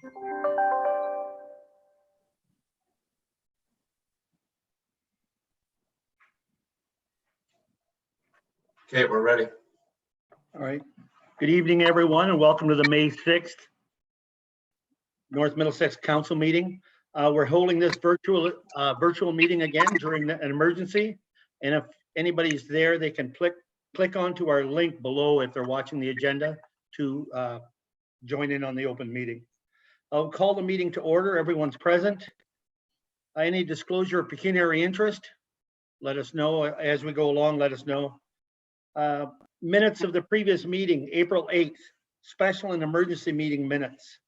Okay, we're ready. All right. Good evening, everyone, and welcome to the May 6th North Middlesex Council meeting. We're holding this virtual meeting again during an emergency. And if anybody's there, they can click onto our link below if they're watching the agenda to join in on the open meeting. I'll call the meeting to order. Everyone's present. Any disclosure of pecuniary interest, let us know as we go along. Let us know. Minutes of the previous meeting, April 8th, special and emergency meeting minutes.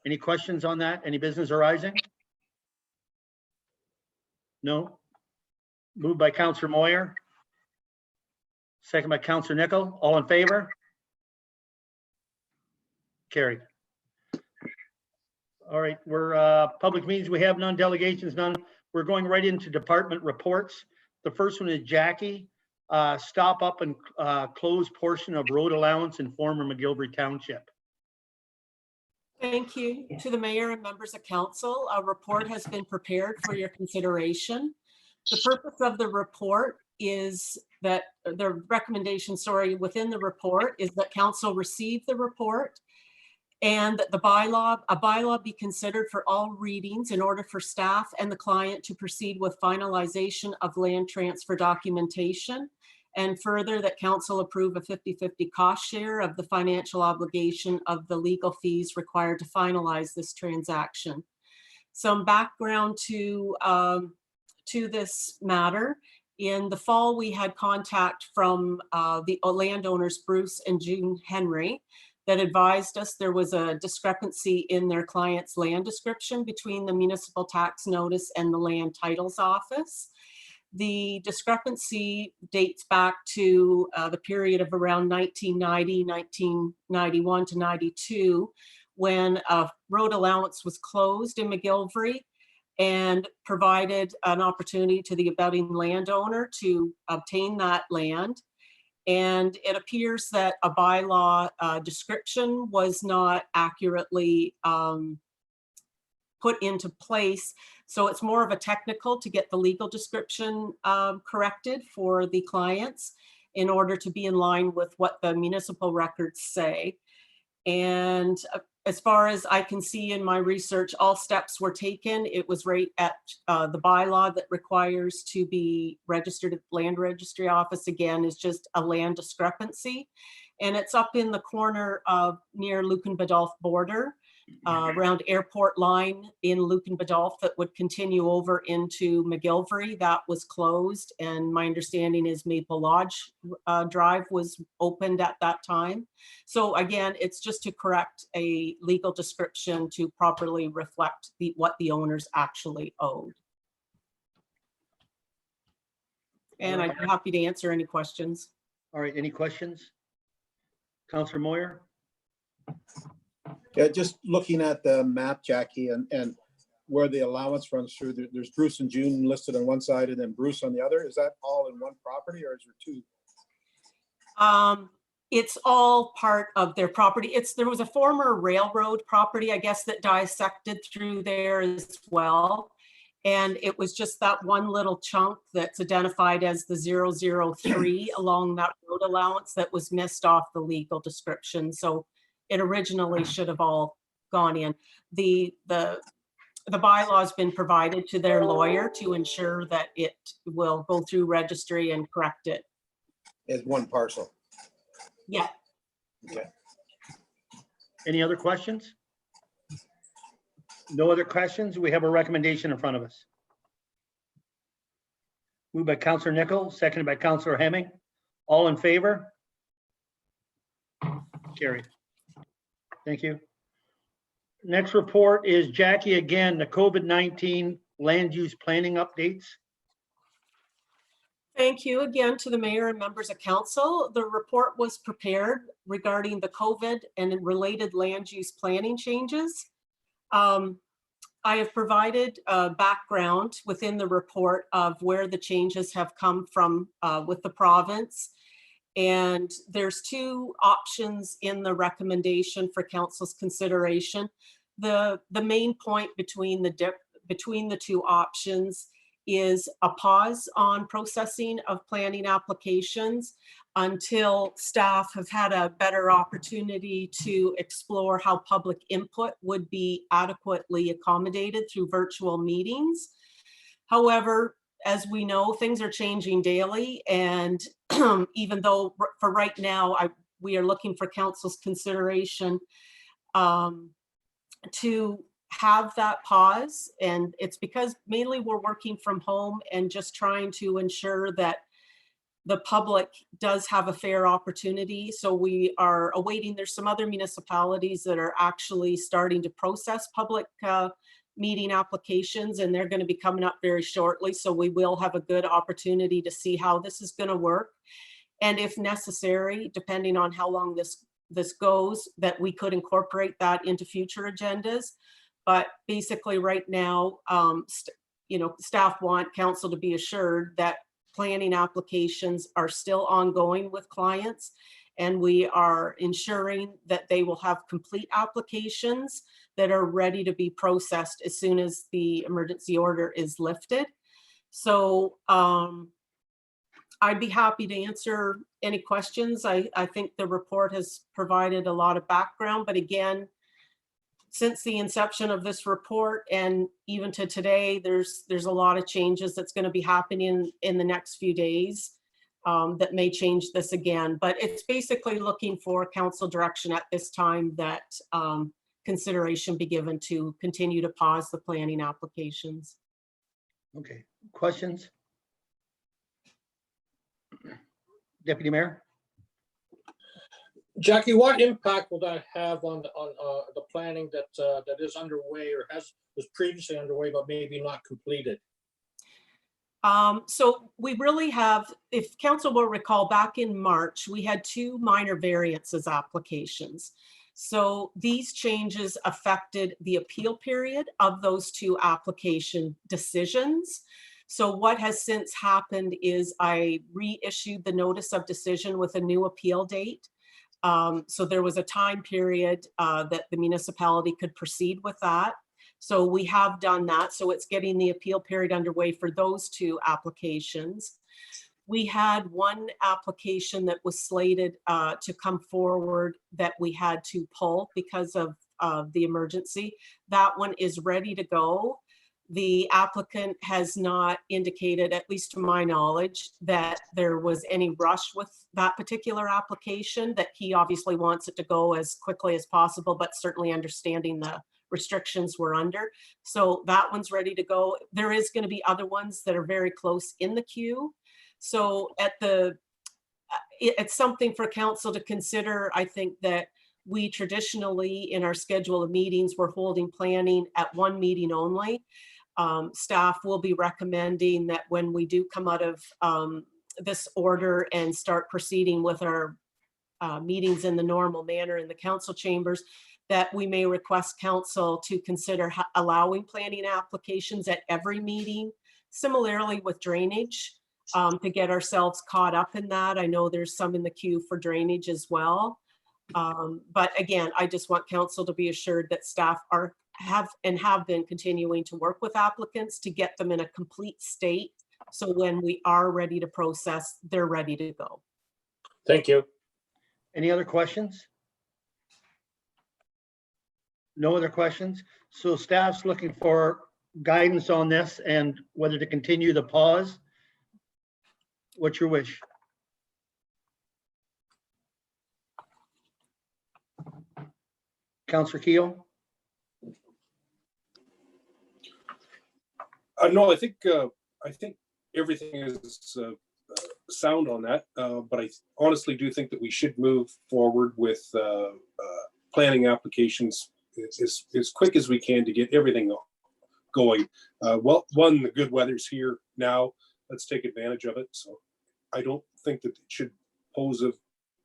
Any questions on that? Any business arising? No? Moved by Councillor Moyer. Second by Councillor Nickel. All in favor? Carried. All right, we're public meetings. We have none, delegations, none. We're going right into department reports. The first one is Jackie. Stop up and close portion of road allowance in former McGilvery Township. Thank you to the mayor and members of council. A report has been prepared for your consideration. The purpose of the report is that the recommendation, within the report is that council receive the report and that a bylaw be considered for all readings in order for staff and the client to proceed with finalization of land transfer documentation. And further, that council approve a 50-50 cost share of the financial obligation of the legal fees required to finalize this transaction. Some background to this matter. In the fall, we had contact from the landowners, Bruce and June Henry, that advised us there was a discrepancy in their client's land description between the municipal tax notice and the land titles office. The discrepancy dates back to the period of around 1990, 1991 to 92, when a road allowance was closed in McGilvery and provided an opportunity to the abutting landowner to obtain that land. And it appears that a bylaw description was not accurately put into place. So it's more of a technical to get the legal description corrected for the clients in order to be in line with what the municipal records say. And as far as I can see in my research, all steps were taken. It was right at the bylaw that requires to be registered at the land registry office. Again, is just a land discrepancy. And it's up in the corner of near Lucan-Badolph border, around airport line in Lucan-Badolph that would continue over into McGilvery. That was closed, and my understanding is Maple Lodge Drive was opened at that time. So again, it's just to correct a legal description to properly reflect what the owners actually owed. And I'd be happy to answer any questions. All right, any questions? Councillor Moyer? Yeah, just looking at the map, Jackie, and where the allowance runs through, there's Bruce and June listed on one side and then Bruce on the other. Is that all in one property or is there two? It's all part of their property. There was a former railroad property, I guess, that dissected through there as well. And it was just that one little chunk that's identified as the 003 along that road allowance that was missed off the legal description. So it originally should have all gone in. The bylaw has been provided to their lawyer to ensure that it will go through registry and correct it. As one parcel. Yeah. Okay. Any other questions? No other questions? We have a recommendation in front of us. Moved by Councillor Nickel, seconded by Councillor Hemming. All in favor? Carried. Thank you. Next report is Jackie again, the COVID-19 land use planning updates. Thank you again to the mayor and members of council. The report was prepared regarding the COVID and related land use planning changes. I have provided a background within the report of where the changes have come from with the province. And there's two options in the recommendation for council's consideration. The main point between the two options is a pause on processing of planning applications until staff have had a better opportunity to explore how public input would be adequately accommodated through virtual meetings. However, as we know, things are changing daily, and even though for right now, we are looking for council's consideration to have that pause. And it's because mainly we're working from home and just trying to ensure that the public does have a fair opportunity. So we are awaiting, there's some other municipalities that are actually starting to process public meeting applications, and they're going to be coming up very shortly. So we will have a good opportunity to see how this is going to work. And if necessary, depending on how long this goes, that we could incorporate that into future agendas. But basically right now, staff want council to be assured that planning applications are still ongoing with clients, and we are ensuring that they will have complete applications that are ready to be processed as soon as the emergency order is lifted. So I'd be happy to answer any questions. I think the report has provided a lot of background, but again, since the inception of this report and even to today, there's a lot of changes that's going to be happening in the next few days that may change this again. But it's basically looking for council direction at this time that consideration be given to continue to pause the planning applications. Okay, questions? Deputy Mayor? Jackie, what impact will that have on the planning that is underway or was previously underway but maybe not completed? So we really have, if council will recall, back in March, we had two minor variances applications. So these changes affected the appeal period of those two application decisions. So what has since happened is I reissued the notice of decision with a new appeal date. So there was a time period that the municipality could proceed with that. So we have done that. So it's getting the appeal period underway for those two applications. We had one application that was slated to come forward that we had to pull because of the emergency. That one is ready to go. The applicant has not indicated, at least to my knowledge, that there was any rush with that particular application, that he obviously wants it to go as quickly as possible, but certainly understanding the restrictions we're under. So that one's ready to go. There is going to be other ones that are very close in the queue. So it's something for council to consider. I think that we traditionally in our schedule of meetings, we're holding planning at one meeting only. Staff will be recommending that when we do come out of this order and start proceeding with our meetings in the normal manner in the council chambers, that we may request council to consider allowing planning applications at every meeting, similarly with drainage, to get ourselves caught up in that. I know there's some in the queue for drainage as well. But again, I just want council to be assured that staff have been continuing to work with applicants to get them in a complete state. So when we are ready to process, they're ready to go. Thank you. Any other questions? No other questions? So staff's looking for guidance on this and whether to continue the pause. What's your wish? Councillor Keel? No, I think everything is sound on that, but I honestly do think that we should move forward with planning applications as quick as we can to get everything going. Well, the good weather's here now. Let's take advantage of it. So I don't think that it should pose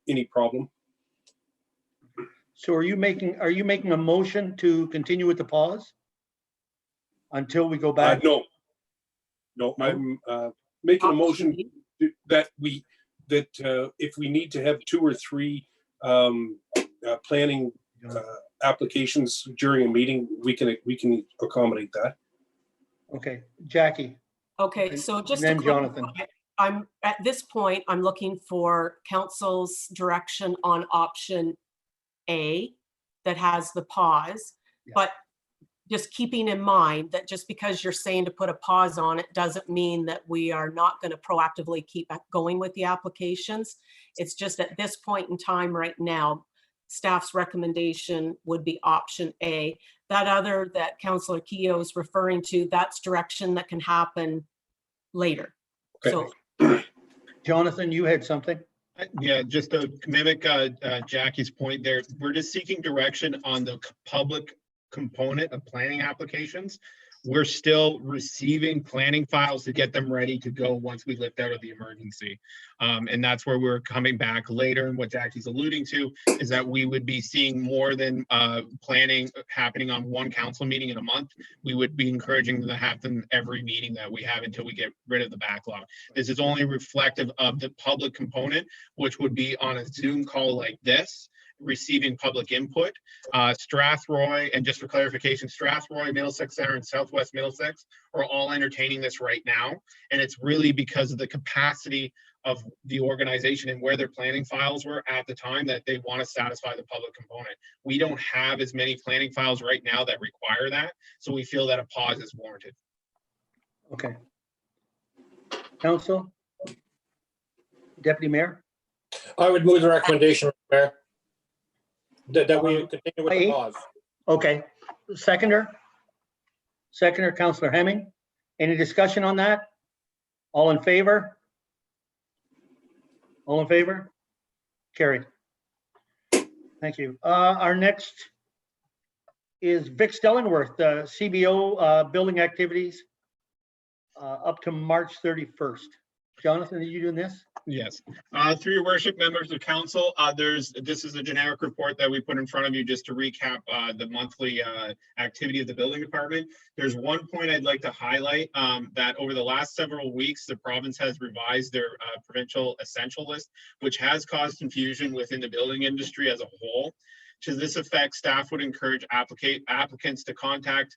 any problem. So are you making a motion to continue with the pause until we go back? No, I'm making a motion that we that if we need to have 2 or 3 planning applications during a meeting, we can accommodate that. Okay, Jackie. Okay, And- so just and then to clarify, Jonathan. I'm, at this point, I'm looking for council's direction on option A that has the pause. Yeah. But just keeping in mind that just because you're saying to put a pause on it doesn't mean that we are not going to proactively keep going with the applications. It's just at this point in time right now, staff's recommendation would be option A. That other that Councillor Keogh is referring to, that's direction that can happen later. Okay. So Jonathan, you had something? Yeah, just to mimic Jackie's point there, we're just seeking direction on the public component of planning applications. We're still receiving planning files to get them ready to go once we lift out of the emergency. And that's where we're coming back later. And what Jackie's alluding to is that we would be seeing more than planning happening on one council meeting in a month. We would be encouraging them to happen every meeting that we have until we get rid of the backlog. This is only reflective of the public component, which would be on a Zoom call like this, receiving public input. Strathroy, and just for clarification, Strathroy, Middlesex Center, and Southwest Middlesex are all entertaining this right now. And it's really because of the capacity of the organization and where their planning files were at the time that they want to satisfy the public component. We don't have as many planning files right now that require that. So we feel that a pause is warranted. Okay. Council? Deputy Mayor? I would move the recommendation, Mayor, that we continue with the Aye. pause. Okay. Seconder? Seconder, Councillor Hemming. Any discussion on that? All in favor? All in favor? Carried. Thank you. Our next is Vic Stellingworth, CBO building activities up to March 31st. Jonathan, are you doing this? Yes. Through your worship, members of council, this is a generic report that we put in front of you just to recap the monthly activity of the building department. There's one point I'd like to highlight, that over the last several weeks, the province has revised their provincial essential list, which has caused confusion within the building industry as a whole. To this effect, staff would encourage applicants to contact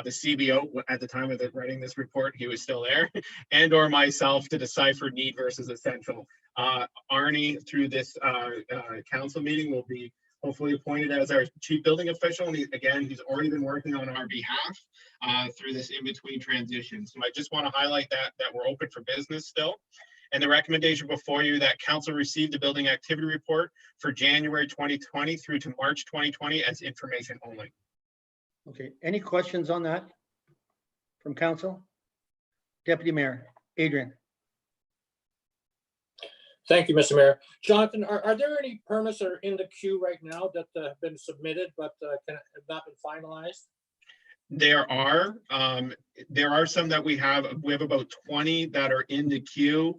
the CBO. At the time of writing this report, he was still there, and or myself to decipher need versus essential. Arnie, through this council meeting, will be hopefully appointed as our chief building official. And he's already been working on our behalf through this in-between transition. So I just want to highlight that we're open for business still. And the recommendation before you that council received the building activity report for January 2020 through to March 2020 as information only. Okay, any questions on that from council? Deputy Mayor, Adrian. Thank you, Mr. Mayor. Jonathan, are there any permits that are in the queue right now that have been submitted but have not been finalized? There are some that we have about 20 that are in the queue.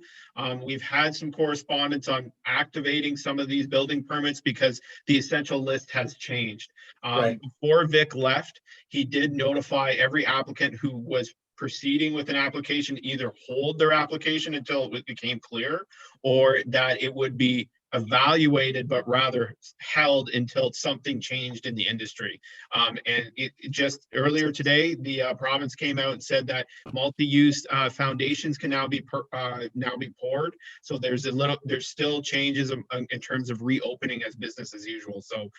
We've had some correspondence on activating some of these building permits because the essential list has changed. Right. Before Vic left, he did notify every applicant who was proceeding with an application to either hold their application until it became clear, or that it would be evaluated, but rather held until something changed in the industry. And it just earlier today, the province came out and said that multi-use foundations can now be poured. So there's still changes in terms of reopening as business as usual. So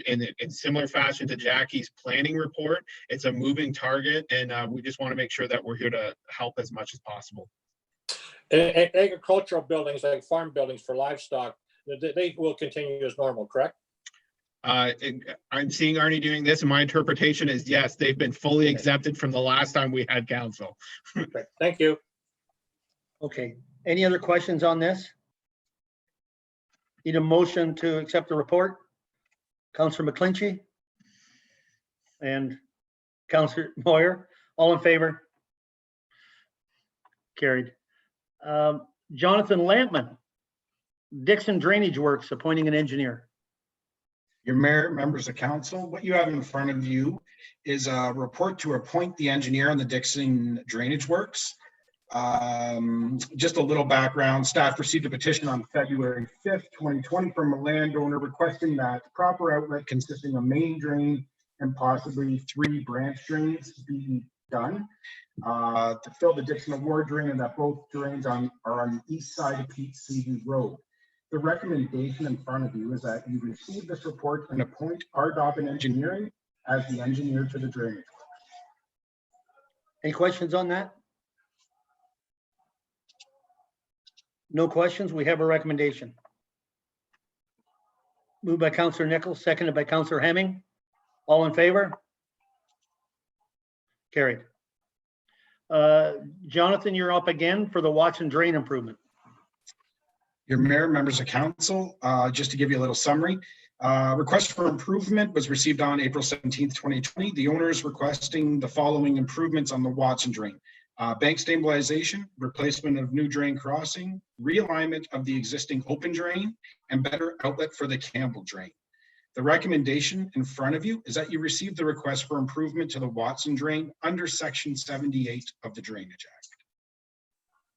in similar fashion to Jackie's planning report, it's a moving target, and we just want to make sure that we're here to help as much as possible. Agricultural buildings, like farm buildings for livestock, they will continue as normal, correct? I'm seeing Arnie doing this, and my interpretation is yes, they've been fully exempted from the last time we had council. Okay, thank you. Okay, any other questions on this? Need a motion to accept the report? Councillor McClinchy and Councillor Moyer, all in favor? Carried. Jonathan Lampman, Dixon Drainage Works, appointing an engineer. Your mayor, members of council, what you have in front of you is a report to appoint the engineer on the Dixon Drainage Works. Just a little background. Staff received a petition on February 5th, 2020 from a landowner requesting that proper outlet consisting of main drain and possibly 3 branch drains be done to fill the Dixon Award drain, and that both drains are on the east side of Pete Seavey Road. The recommendation in front of you is that you receive this report and appoint RDOB Engineering as the engineer to the drainage. Any questions on that? No questions. We have a recommendation. Moved by Councillor Nichols, seconded by Councillor Hemming. All in favor? Carried. Jonathan, you're up again for the Watson Drain improvement. Your mayor, members of council, just to give you a little summary. Request for improvement was received on April 17th, 2020. The owner is requesting the following improvements on the Watson drain. Bank stabilization, replacement of new drain crossing, realignment of the existing open drain, and better outlet for the Campbell drain. The recommendation in front of you is that you receive the request for improvement to the Watson drain under Section 78 of the Drainage Act.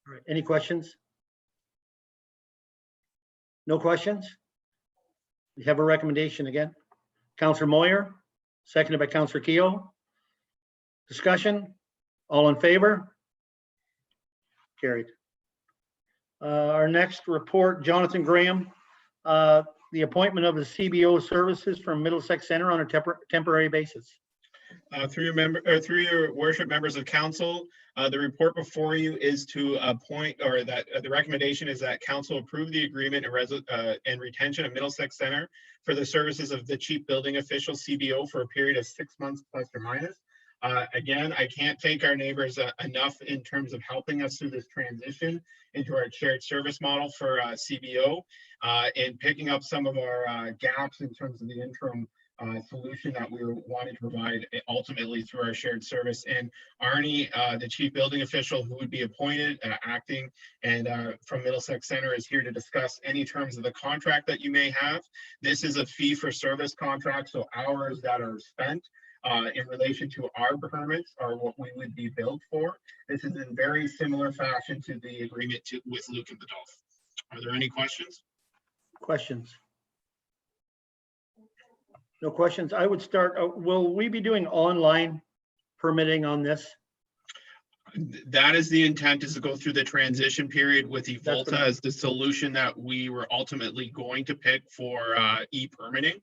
All right, any questions? No questions? We have a recommendation again. Councillor Moyer, seconded by Councillor Keogh. Discussion? All in favor? Carried. Our next report, Jonathan Graham, the appointment of the CBO services from Middlesex Center on a temporary basis. Through your worship, members of council, the report before you is to appoint, or that the recommendation is that council approve the agreement and retention of Middlesex Center for the services of the chief building official CBO for a period of 6 months plus or minus. Again, I can't thank our neighbors enough in terms of helping us through this transition into our shared service model for CBO and picking up some of our gaps in terms of the interim solution that we were wanting to provide ultimately through our shared service. And Arnie, the chief building official who would be appointed, acting, and from Middlesex Center is here to discuss any terms of the contract that you may have. This is a fee for service contract, so hours that are spent in relation to our permits are what we would be billed for. This is in very similar fashion to the agreement with Luke and Badolf. Are there any questions? Questions? No questions. I would start. Will we be doing online permitting on this? That is the intent, is to go through the transition period with That's Evolta as the solution that we were ultimately going to pick for e-permitting.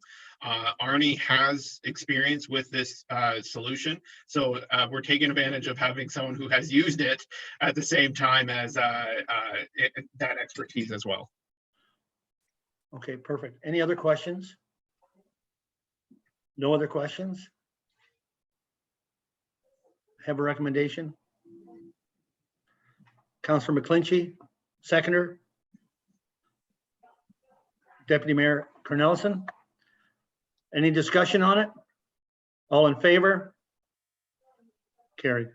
Arnie has experience with this solution, so we're taking advantage of having someone who has used it at the same time as that expertise as well. Okay, perfect. Any other questions? No other questions? Have a recommendation? Councillor McClinchy, seconder. Deputy Mayor Cornelison. Any discussion on it? All in favor? Carried.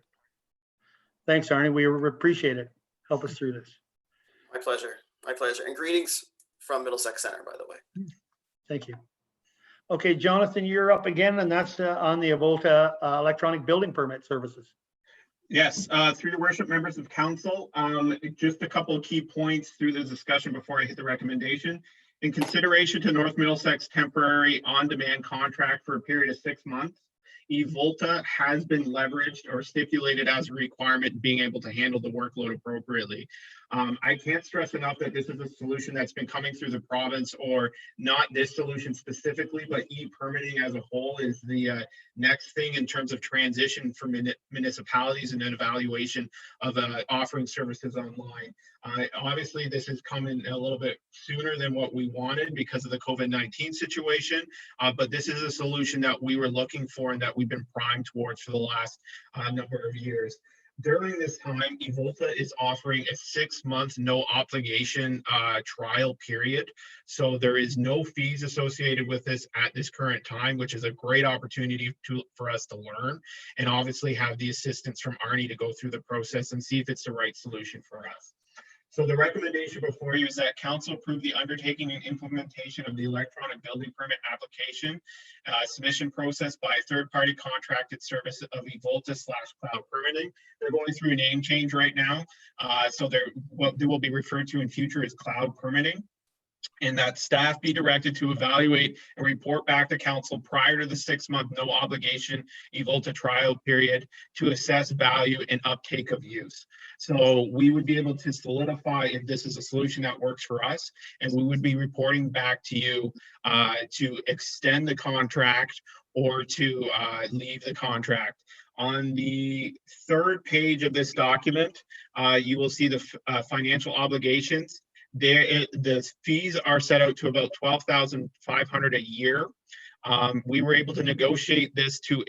Thanks, Arnie. We appreciate it. Help us through this. My pleasure. My pleasure. And greetings from Middlesex Center, by the way. Thank you. Okay, Jonathan, you're up again, and that's on the Evolta electronic building permit services. Yes, through your worship, members of council, just a couple of key points through the discussion before I hit the recommendation. In consideration to North Middlesex temporary on-demand contract for a period of 6 months, Evolta has been leveraged or stipulated as a requirement being able to handle the workload appropriately. I can't stress enough that this is a solution that's been coming through the province, or not this solution specifically, but e-permitting as a whole is the next thing in terms of transition for municipalities and an evaluation of offering services online. Obviously, this is coming a little bit sooner than what we wanted because of the COVID-19 situation, but this is a solution that we were looking for and that we've been primed towards for the last number of years. During this time, Evolta is offering a 6-month no obligation trial period. So there is no fees associated with this at this current time, which is a great opportunity for us to learn and obviously have the assistance from Arnie to go through the process and see if it's the right solution for us. So the recommendation before you is that council approve the undertaking and implementation of the electronic building permit application submission process by third-party contracted service of eVolta/Cloud Permitting. They're going through a name change right now. So what they will be referred to in future as Cloud Permitting. And that staff be directed to evaluate and report back to council prior to the 6-month no obligation eVolta trial period to assess value and uptake of use. So we would be able to solidify if this is a solution that works for us, and we would be reporting back to you to extend the contract or to leave the contract. On the 3rd page of this document, you will see the financial obligations. The fees are set out to about $12,500 a year. We were able to negotiate this to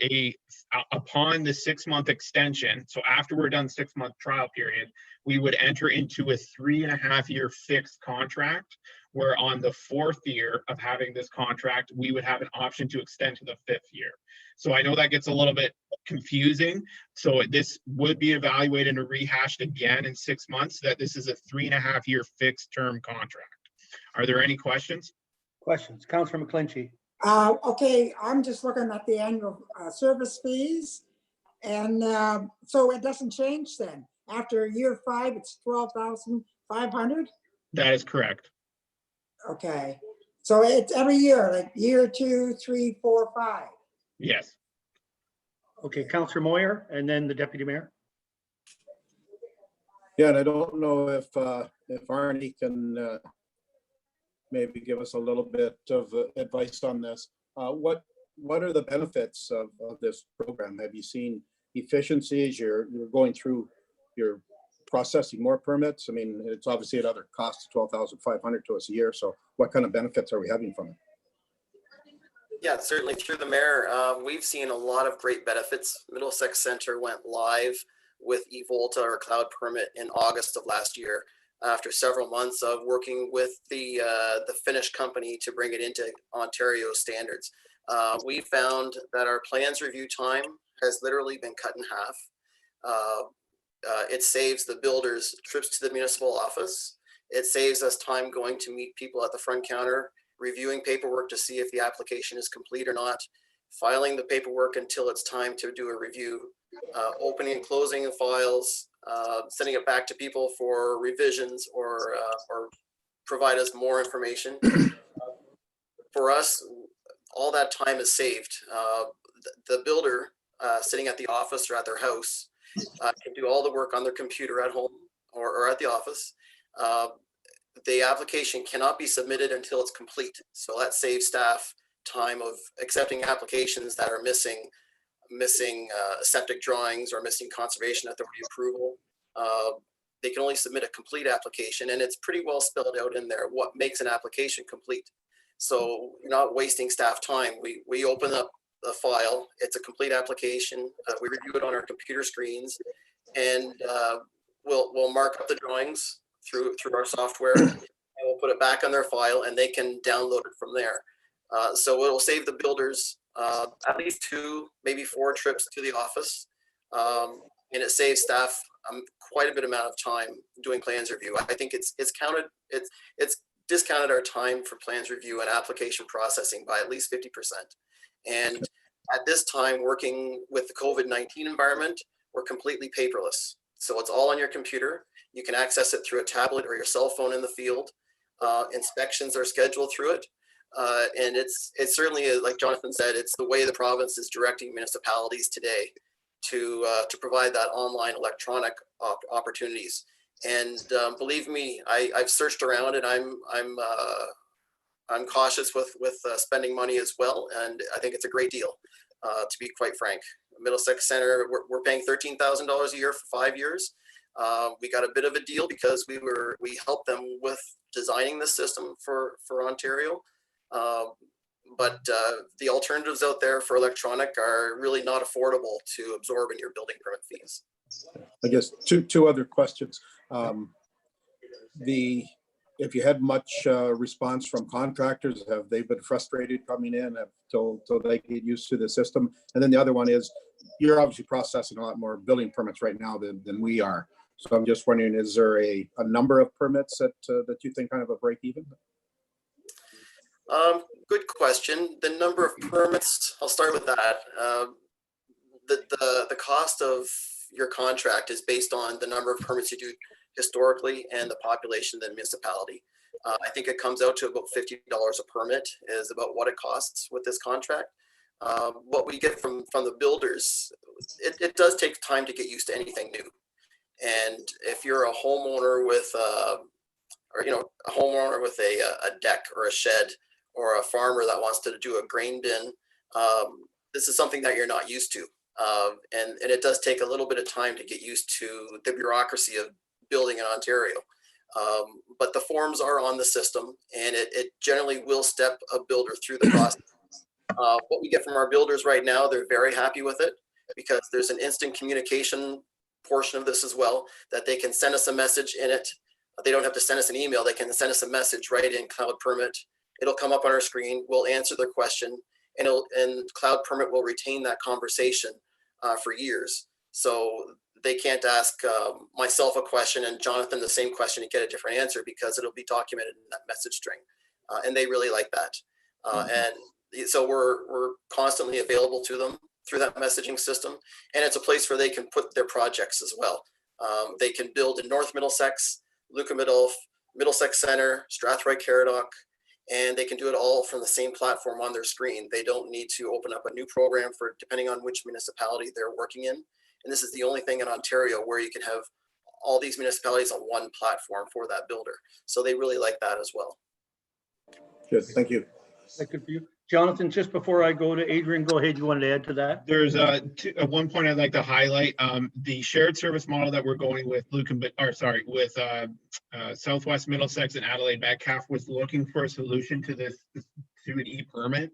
upon the 6-month extension. So after we're done 6-month trial period, we would enter into a 3.5-year fixed contract, where on the 4th year of having this contract, we would have an option to extend to the 5th year. So I know that gets a little bit confusing. So this would be evaluated and rehashed again in 6 months, that this is a 3.5-year fixed term contract. Are there any questions? Questions? Councilor McClinchy. Okay, I'm just looking at the annual service fees. And so it doesn't change then. After year 5, it's 12,500. That is correct. Okay, so it's every year, like year 2, 3, 4, 5. Yes. Okay, Councilor Moyer, and then the Deputy Mayor. Yeah, and I don't know if Arnie can maybe give us a little bit of advice on this. What are the benefits of this program? Have you seen efficiencies? You're going through, you're processing more permits. I mean, it's obviously at other costs, $12,500 to us a year. So what kind of benefits are we having from it? Yeah, certainly through the mayor, we've seen a lot of great benefits. Middlesex Center went live with eVolta or Cloud Permit in August of last year, after several months of working with the Finnish company to bring it into Ontario standards. We found that our plans review time has literally been cut in half. It saves the builders trips to the municipal office. It saves us time going to meet people at the front counter, reviewing paperwork to see if the application is complete or not, filing the paperwork until it's time to do a review, opening and closing of files, sending it back to people for revisions or provide us more information. For us, all that time is saved. The builder sitting at the office or at their house can do all the work on their computer at home or at the office. The application cannot be submitted until it's complete. So that saves staff time of accepting applications that are missing septic drawings or missing conservation authority approval. They can only submit a complete application, and it's pretty well spelled out in there what makes an application complete. So you're not wasting staff time. We open up the file, it's a complete application. We review it on our computer screens, and we'll mark up the drawings through our software, and we'll put it back on their file, and they can download it from there. So it'll save the builders at least 2, maybe 4 trips to the office, and it saves staff quite a bit amount of time doing plans review. I think it's discounted our time for plans review and application processing by at least 50%. And at this time, working with the COVID-19 environment, we're completely paperless. So it's all on your computer. You can access it through a tablet or your cell phone in the field. Inspections are scheduled through it. And it's certainly, like Jonathan said, it's the way the province is directing municipalities today to provide that online electronic opportunities. And believe me, I've searched around, and I'm cautious with spending money as well. And I think it's a great deal, to be quite frank. Middlesex Center, we're paying $13,000 a year for 5 years. We got a bit of a deal because we helped them with designing the system for Ontario. But the alternatives out there for electronic are really not affordable to absorb in your building permit fees. I guess two other questions. If you had much response from contractors, have they been frustrated coming in till they get used to the system? And then the other one is, you're obviously processing a lot more building permits right now than we are. So I'm just wondering, is there a number of permits that you think kind of a break even? Good question. The number of permits, I'll start with that. The cost of your contract is based on the number of permits you do historically and the population of the municipality. I think it comes out to about $50 a permit is about what it costs with this contract. What we get from the builders, it does take time to get used to anything new. And if you're a homeowner with, a homeowner with a deck or a shed, or a farmer that wants to do a grain bin, this is something that you're not used to. And it does take a little bit of time to get used to the bureaucracy of building in Ontario. But the forms are on the system, and it generally will step a builder through the process. What we get from our builders right now, they're very happy with it because there's an instant communication portion of this as well, that they can send us a message in it. They don't have to send us an email. They can send us a message right in Cloud Permit. It'll come up on our screen. We'll answer their question, and Cloud Permit will retain that conversation for years. So they can't ask myself a question and Jonathan the same question and get a different answer, because it'll be documented in that message string. And they really like that. And so we're constantly available to them through that messaging system. And it's a place where they can put their projects as well. They can build in North Middlesex, Luca-Middlesex, Middlesex Center, Strathroy Caradoc, and they can do it all from the same platform on their screen. They don't need to open up a new program for depending on which municipality they're working in. And this is the only thing in Ontario where you can have all these municipalities on one platform for that builder. So they really like that as well. Good, thank you. That's good for you. Jonathan, just before I go to Adrian, go ahead. You wanted to add to that? There's one point I'd like to highlight. The shared service model that we're going with Southwest Middlesex and Adelaide Metcalfe was looking for a solution to this through an e-permit,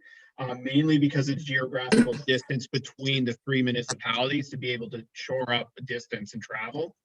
mainly because of geographical distance between the three municipalities to be able to shore up distance and travel.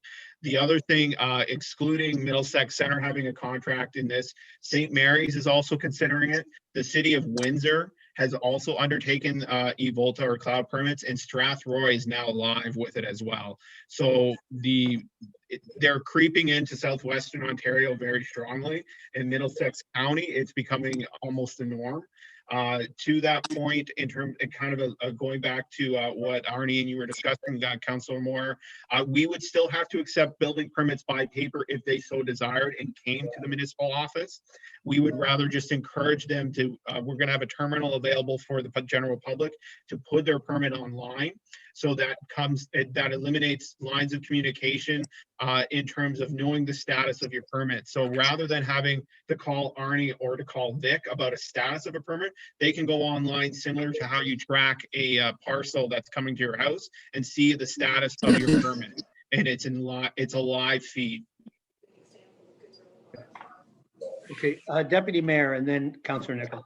The other thing, excluding Middlesex Center having a contract in this, St. Mary's is also considering it. The city of Windsor has also undertaken eVolta or cloud permits, and Strathroy is now live with it as well. So they're creeping into southwestern Ontario very strongly. In Middlesex County, it's becoming almost the norm. To that point, in terms of kind of going back to what Arnie and you were discussing, Councillor Moore, we would still have to accept building permits by paper if they so desired and came to the municipal office. We would rather just encourage them to, we're going to have a terminal available for the general public to put their permit online. So that eliminates lines of communication in terms of knowing the status of your permit. So rather than having to call Arnie or to call Vic about a status of a permit, they can go online, similar to how you track a parcel that's coming to your house, and see the status of your permit. And it's a live feed. Okay, Deputy Mayor, and then Councillor Nichols.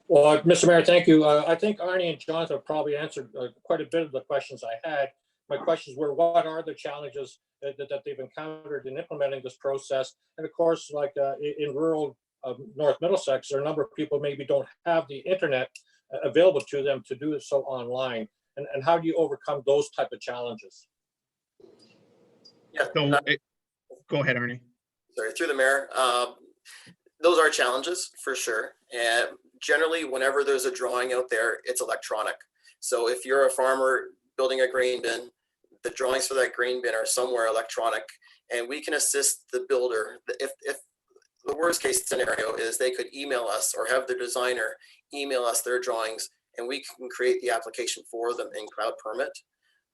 Well, Mr. Mayor, thank you. I think Arnie and Jonathan probably answered quite a bit of the questions I had. My questions were, what are the challenges that they've encountered in implementing this process? And of course, like in rural North Middlesex, there are a number of people maybe don't have the internet available to them to do so online. And how do you overcome those type of challenges? Yeah. So, go ahead, Arnie. Sorry, through the mayor. Those are challenges for sure. And generally, whenever there's a drawing out there, it's electronic. So if you're a farmer building a grain bin, the drawings for that grain bin are somewhere electronic, and we can assist the builder. If the worst case scenario is they could email us or have their designer email us their drawings, and we can create the application for them in Cloud Permit.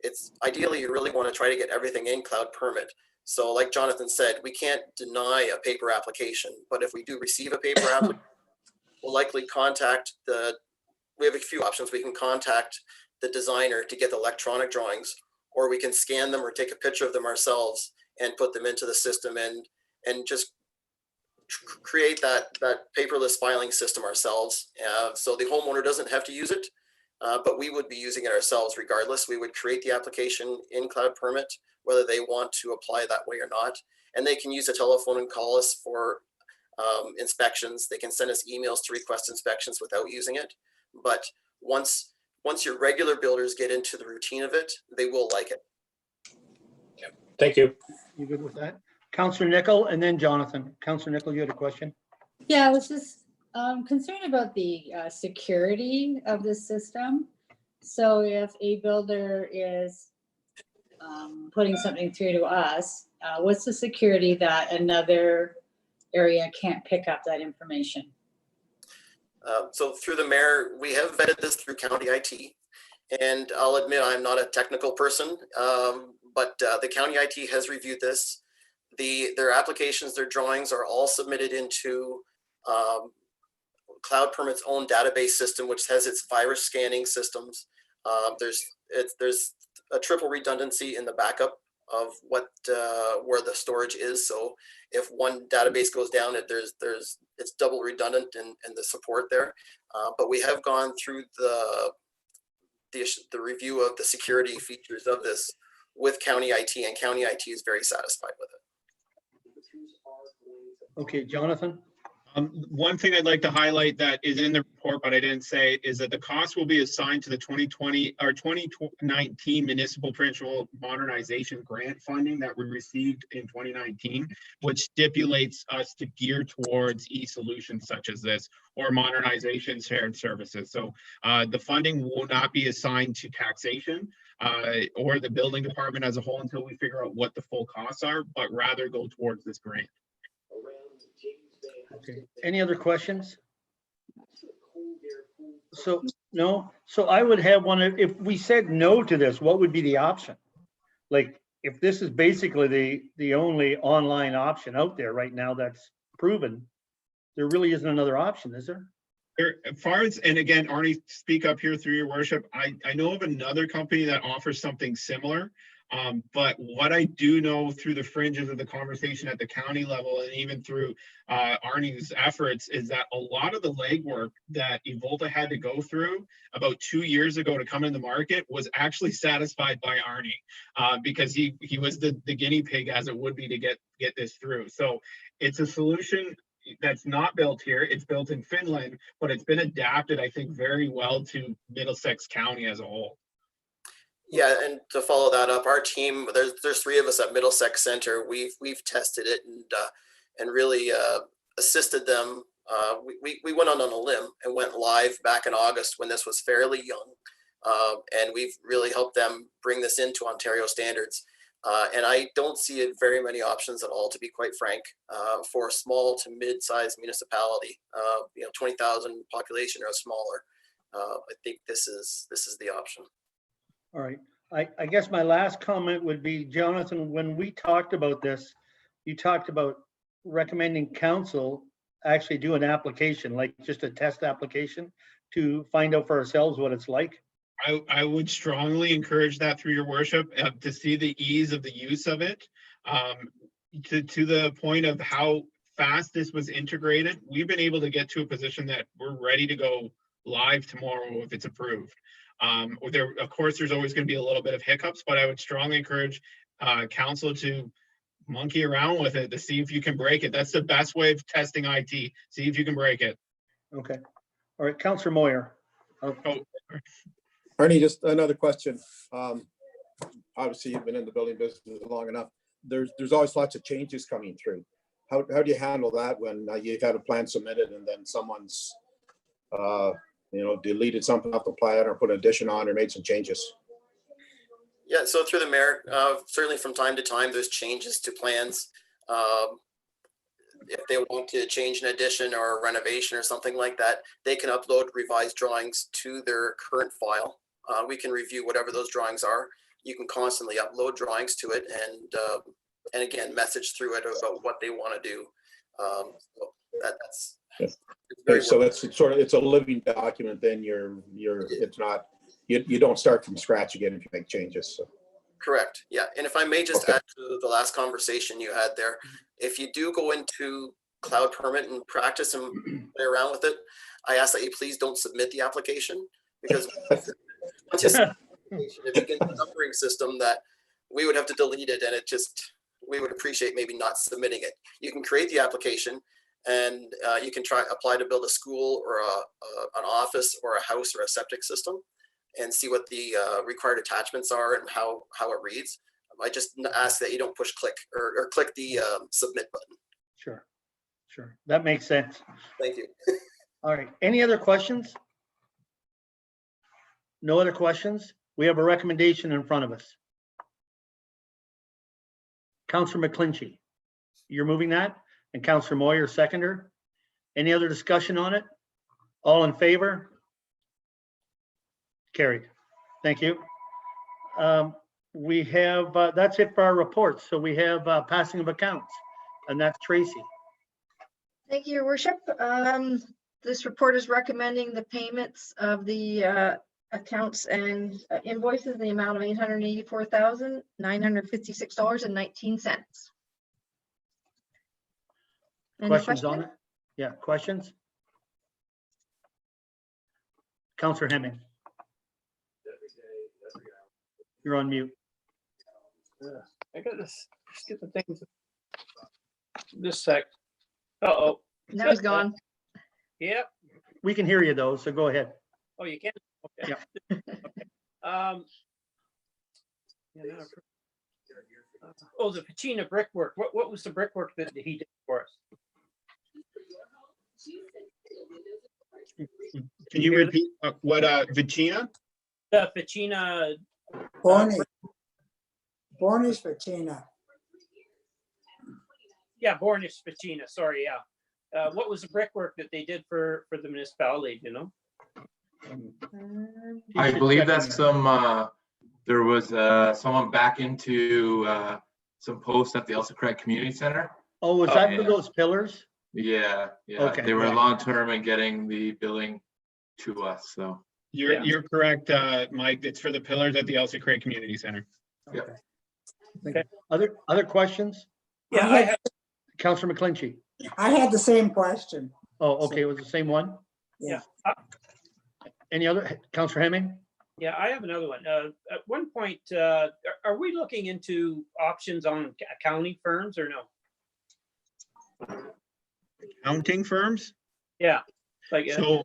It's ideally, you really want to try to get everything in Cloud Permit. So like Jonathan said, we can't deny a paper application, but if we do receive a paper application, we'll likely contact we have a few options. We can contact the designer to get the electronic drawings, or we can scan them or take a picture of them ourselves and put them into the system and just create that paperless filing system ourselves. So the homeowner doesn't have to use it, but we would be using it ourselves regardless. We would create the application in Cloud Permit, whether they want to apply that way or not. And they can use a telephone and call us for inspections. They can send us emails to request inspections without using it. But once your regular builders get into the routine of it, they will like it. Thank you. You good with that? Counselor Nickel and then Jonathan. Counselor Nickel, you had a question? Yeah, I was just concerned about the security of this system. So if a builder is putting something through to us, what's the security that another area can't pick up that information? So through the mayor, we have vetted this through county IT. And I'll admit I'm not a technical person, but the county IT has reviewed this. Their applications, their drawings are all submitted into Cloud Permit's own database system, which has its virus scanning systems. There's a triple redundancy in the backup of where the storage is. So if one database goes down, it's double redundant in the support there. But we have gone through the review of the security features of this with county IT, and county IT is very satisfied with it. Okay, Jonathan? One thing I'd like to highlight that is in the report, but I didn't say, is that the cost will be assigned to the 2020 or 2019 Municipal Provincial Modernization Grant funding that we received in 2019, which stipulates us to gear towards e-solutions such as this or modernization shared services. So the funding will not be assigned to taxation or the building department as a whole until we figure out what the full costs are, but rather go towards this grant. Okay, any other questions? So, no, so I would have one, if we said no to this, what would be the option? Like, if this is basically the only online option out there right now that's proven, there really isn't another option, is there? As far as, and again, Arnie, speak up here through your worship. I know of another company that offers something similar. But what I do know through the fringes of the conversation at the county level and even through Arnie's efforts is that a lot of the legwork that Evolta had to go through about 2 years ago to come in the market was actually satisfied by Arnie because he was the guinea pig, as it would be, to get this through. So it's a solution that's not built here. It's built in Finland, but it's been adapted, I think, very well to Middlesex County as a whole. Yeah, and to follow that up, our team, there's 3 of us at Middlesex Center. We've tested it and really assisted them. We went on a limb and went live back in August when this was fairly young, and we've really helped them bring this into Ontario standards. And I don't see very many options at all, to be quite frank, for a small to mid-sized municipality, 20,000 population or smaller. I think this is the option. All right, I guess my last comment would be, Jonathan, when we talked about this, you talked about recommending council actually do an application, like just a test application to find out for ourselves what it's like. I would strongly encourage that through your worship to see the ease of the use of it to the point of how fast this was integrated. We've been able to get to a position that we're ready to go live tomorrow if it's approved. Of course, there's always going to be a little bit of hiccups, but I would strongly encourage council to monkey around with it to see if you can break it. That's the best way of testing IT. See if you can break it. Okay. All right, Councillor Moyer. Arnie, just another question. Obviously, you've been in the building business long enough. There's always lots of changes coming through. How do you handle that when you've had a plan submitted and then someone's deleted something off the plan or put an addition on or made some changes? Yeah, so through the mayor, certainly from time to time, there's changes to plans. If they want to change an addition or a renovation or something like that, they can upload revised drawings to their current file. We can review whatever those drawings are. You can constantly upload drawings to it and again, message through it about what they want to do. So that's Okay, so it's a living document. Then it's not, you don't start from scratch again if you make changes. So. Correct. Yeah. And if I may just add to the last conversation you had there, if you do go into Cloud Permit and practice and play around with it, I ask that you please don't submit the application, because once you submit the application, it begins a numbering system that we would have to delete it, and we would appreciate maybe not submitting it. You can create the application and you can apply to build a school or an office or a house or a septic system and see what the required attachments are and how it reads. I just ask that you don't push click or click the submit button. Sure, sure. That makes sense. Thank you. All right. Any other questions? No other questions? We have a recommendation in front of us. Councillor McClinchy, you're moving that, and Councillor Moyer, seconder. Any other discussion on it? All in favor? Carried. Thank you. We have, that's it for our reports. So we have passing of accounts, and that's Tracy. Thank you, Your Worship. This report is recommending the payments of the accounts and invoices in the amount of $884,956.19. Questions on it? Yeah, questions? Councillor Hemming. You're on mute. I got this. Just get the things. This sec. Uh-oh. Now he's gone. Yep. We can hear you though, so go ahead. Oh, you can? Okay. Yeah. Okay. Oh, the Pacina brickwork. What was the brickwork that he did for us? Can you repeat what Vicina? The Pacina. Bornish Patina. Yeah, Bornish Pacina. Sorry, yeah. What was the brickwork that they did for the municipality? You know. I believe that's some. There was someone back into some posts at the Elsa Craig Community Center. Oh, was that for yeah. those pillars? Yeah, yeah. Okay, They were yeah. long term in getting the billing to us. So You're correct, Mike. It's for the pillars at the Elsa Craig Community Center. Okay. Okay. Other questions? Yeah, I have. Councillor McClinchy. I had the same question. Oh, okay. It was the same one. Yeah. Any other? Councillor Hemming? Yeah, I have another one. At one point, are we looking into options on accounting firms or no? Accounting firms? Yeah, like So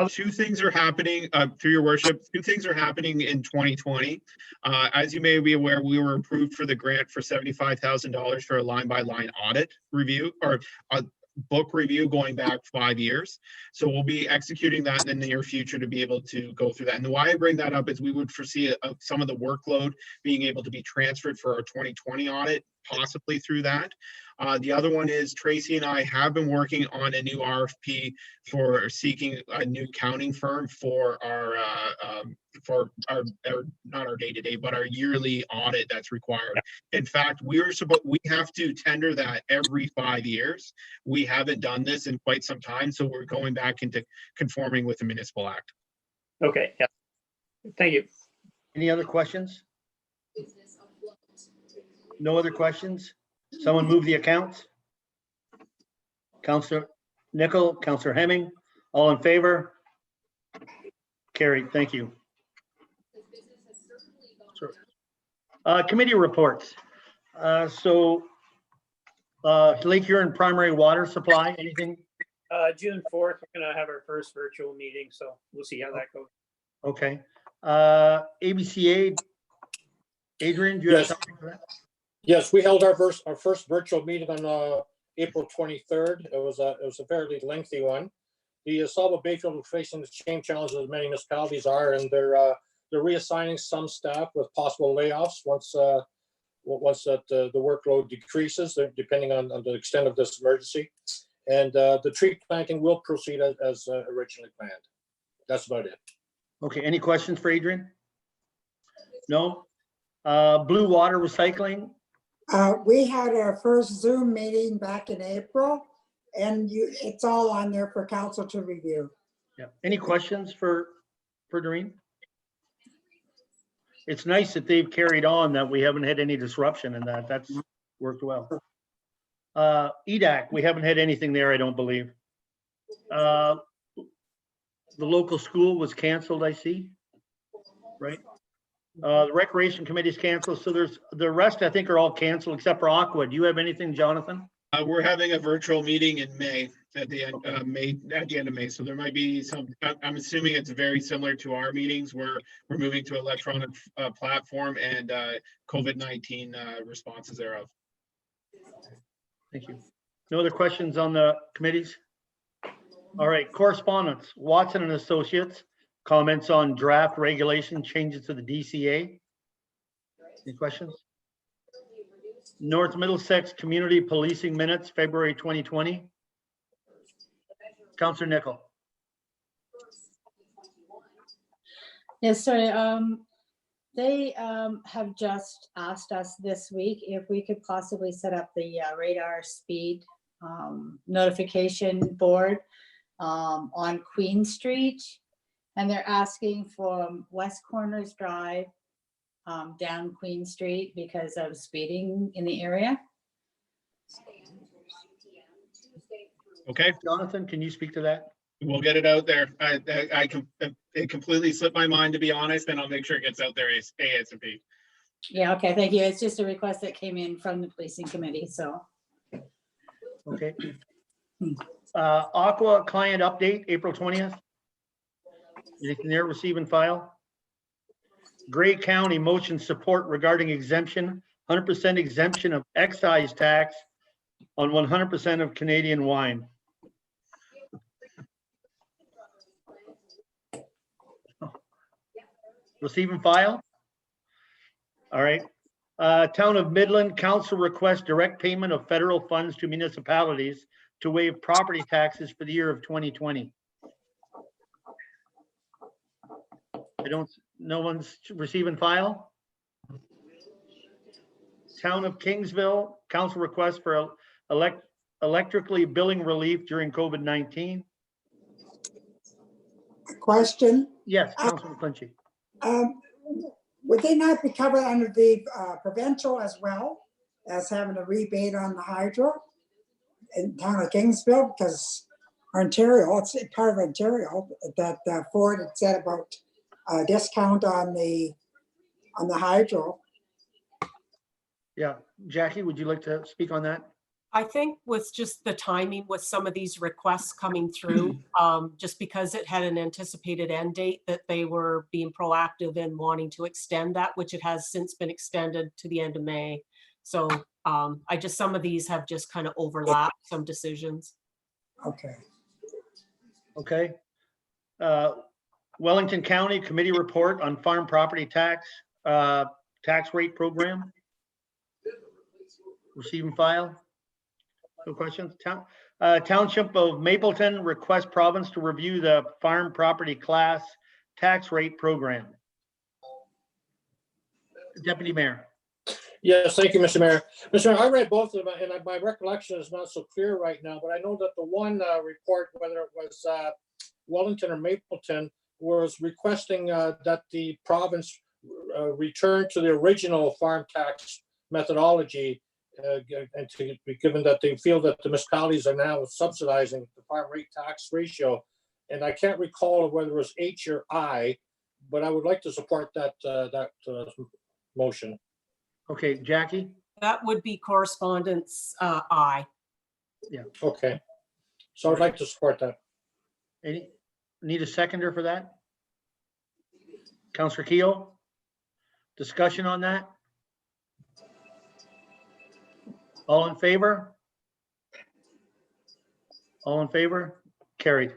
two things are happening, through your worship, two things are happening in 2020. As you may be aware, we were approved for the grant for $75,000 for a line-by-line audit review or a book review going back 5 years. So we'll be executing that in the near future to be able to go through that. And why I bring that up is we would foresee some of the workload being able to be transferred for our 2020 audit, possibly through that. The other one is Tracy and I have been working on a new RFP for seeking a new accounting firm for our not our day-to-day, but our yearly audit that's required. In fact, we have to tender that every 5 years. We haven't done this in quite some time, so we're going back into conforming with the Municipal Act. okay, yeah. Thank you. Any other questions? No other questions? Someone move the accounts? Councillor Nicol, Councillor Hemming, all in favor? Carried. Thank you. Committee reports. Lake Huron Primary Water Supply, anything? June 4th, we're gonna have our first virtual meeting, so we'll see how that goes. Okay. ABCA, Adrian, do you have Yes. something for that? Yes, we held our first virtual meeting on April 23rd. It was a fairly lengthy one. The Sawville Bayfield is facing the same challenges as many municipalities are, and they're reassigning some staff with possible layoffs once the workload decreases, depending on the extent of this emergency. And the tree planting will proceed as originally planned. That's about it. Okay, any questions for Adrian? No? Blue water recycling, We had our first Zoom meeting back in April, and it's all on there for council to review. yeah. Any questions for Doreen? It's nice that they've carried on, that we haven't had any disruption in that. That's worked well. EDAC, we haven't had anything there, I don't believe. The local school was canceled, I see. Right? The Recreation Committee is canceled, so there's the rest, I think, are all canceled except for Aqua. Do you have anything, Jonathan? We're having a virtual meeting in May, at the end, May, at the end of May. So there might be some, I'm assuming it's very similar to our meetings where we're moving to electronic platform and COVID-19 responses thereof. Thank you. No other questions on the committees? All right, correspondence. Watson and Associates, comments on draft regulation changes to the DCA. Any questions? North Middlesex Community Policing Minutes, February 2020. Councillor Nickel. Yes, sorry. They have just asked us this week if we could possibly set up the radar speed notification board on Queen Street. And they're asking for West Corners Drive down Queen Street because of speeding in the area. Okay, Jonathan, can you speak to that? we'll get it out there. It completely slipped my mind, to be honest, and I'll make sure it gets out there ASAP. Yeah, okay, thank you. It's just a request that came in from the policing committee, so. Okay. Aqua client update, April 20th. Anything there, receive and file? Gray County motion support regarding exemption, 100% exemption of excise tax on 100% of Canadian wine. Receive and file? All right. Town of Midland Council requests direct payment of federal funds to municipalities to waive property taxes for the year of 2020. No one's receiving file? Town of Kingsville, council request for electrically billing relief during COVID-19. A question, Yes, Councilor McClinchy. would they not be covered under the provincial as well as having a rebate on the hydro in town of Kingsville? Because Ontario, it's part of Ontario that Ford had said about a discount on the hydro. Yeah, Jackie, would you like to speak on that? I think with just the timing with some of these requests coming through, just because it had an anticipated end date, that they were being proactive in wanting to extend that, which it has since been extended to the end of May. So some of these have just kind of overlapped some decisions. Okay. Okay. Wellington County Committee report on farm property tax rate program. Receive and file. No questions. Township of Mapleton requests province to review the farm property class tax rate program. Deputy Mayor. Yes, thank you, Mr. Mayor. Mr. Mayor, I read both of them, and my recollection is not so clear right now, but I know that the one report, whether it was Wellington or Mapleton, was requesting that the province return to the original farm tax methodology, and to be given that they feel that the municipalities are now subsidizing the farm rate tax ratio. And I can't recall whether it was H or I, but I would like to support that motion. Okay, Jackie. That would be correspondence I. Yeah. Okay. So I'd like to support that. Need a seconder for that? Councillor Keel? Discussion on that? All in favor? All in favor? Carried.